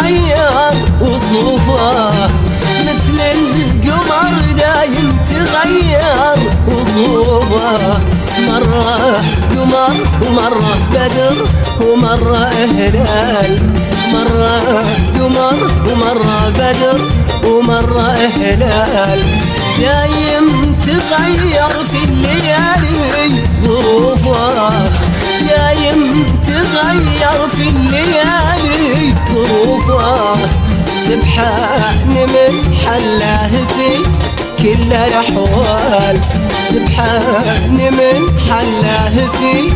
تغير وصوفه، مثل القمر دايم تغير وصوفه، مرة قمر ومرة بدر ومرة هلال، مرة قمر ومرة بدر ومرة هلال، دايم تغير في الليالي ظروفه، دايم تغير في الليالي ظروفه، سبحان من حلاه في كل الأحوال، سبحان من حلاه في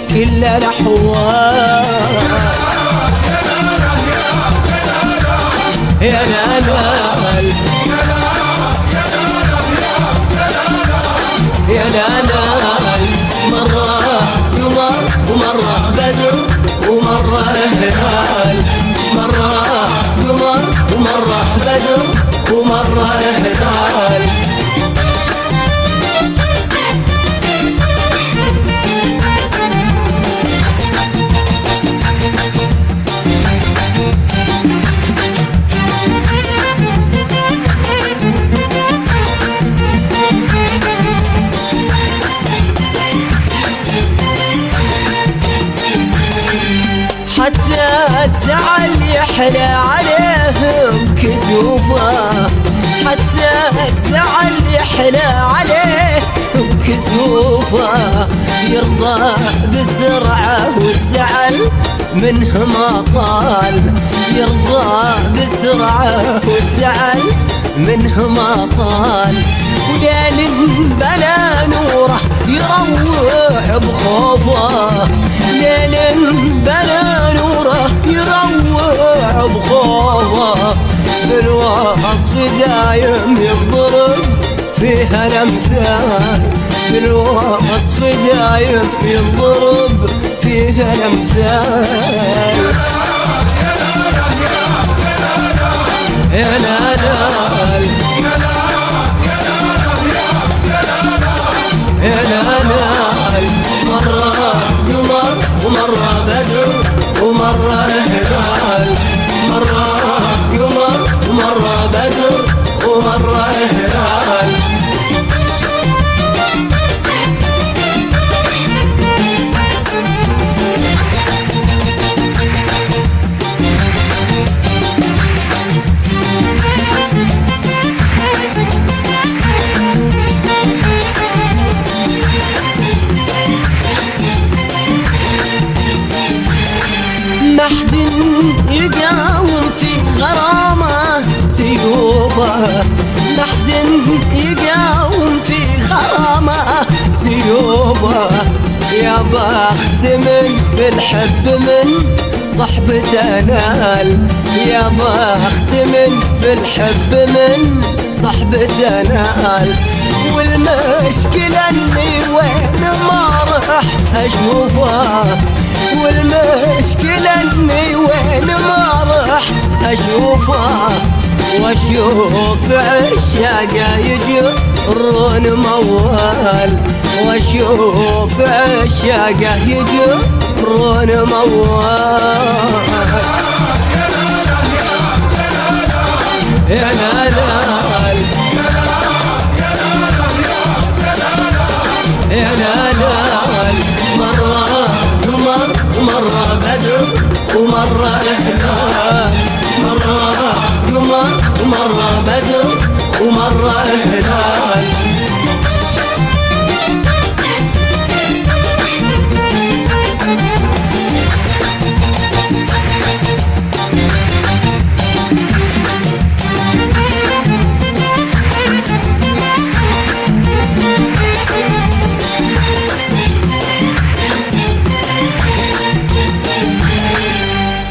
كل الأحوال. يا نال يا نال، مرة قمر ومرة بدر ومرة هلال، مرة قمر ومرة بدر ومرة هلال. حتى الزعل يحلى عليهم كسوفه، حتى الزعل يحلى عليه بكسوفه، يرضى بالزرعة والزعل منه ما طال، يرضى بالزرعة والزعل منه ما طال، وليل بلا نوره يروع بخوفه، ليل بلا نوره يروع بخوفه، بالوصف دايم يضرب فيها الأمثال، بالوصف دايم يضرب فيها الأمثال. يا نال يا نال، مرة قمر ومرة بدر ومرة هلال، مرة قمر ومرة بدر ومرة هلال. ما حد يقاوم في غرامه سيوفه، ما حد يقاوم في غرامه سيوفه، يا بخت من في الحب من صحبته نال، يا بخت من في الحب من صحبته نال، والمشكلة اني وين ما رحت اشوفه، والمشكلة اني وين ما رحت اشوفه، واشوف عشاقه يجرون موال، واشوف عشاقه يجرون موال. يا نال يا نال، مرة قمر ومرة بدر ومرة هلال، مرة قمر ومرة بدر ومرة هلال.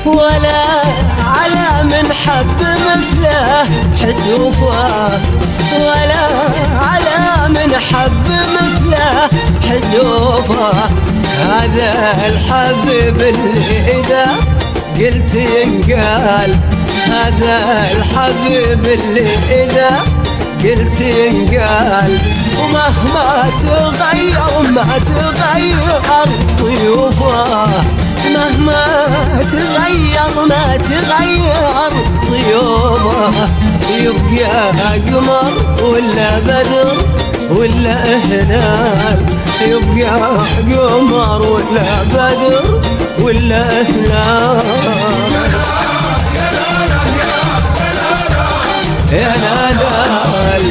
ولا على من حب مثله حسوفه، ولا على من حب مثله حسوفه، هذا الحبيب اللي إذا قلت ينقال، هذا الحبيب اللي إذا قلت ينقال، ومهما تغير ما تغير ضيوفه، مهما تغير ما تغير ضيوبه، يبقى قمر ولا بدر ولا هلال، يبقى قمر ولا بدر ولا هلال. يا نادال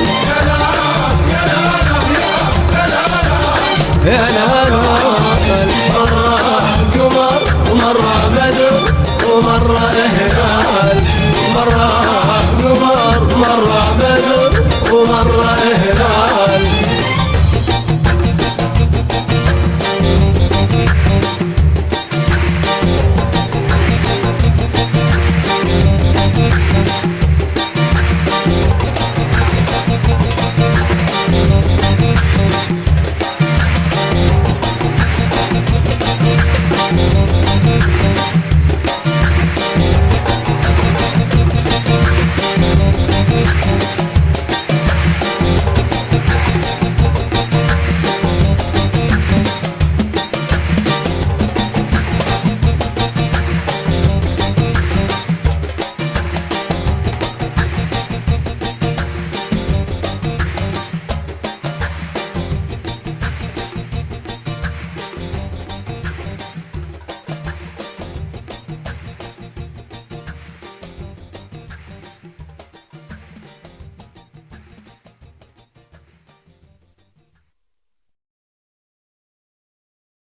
يا نادال، مرة قمر ومرة بدر ومرة هلال، مرة قمر مرة بدر ومرة هلال.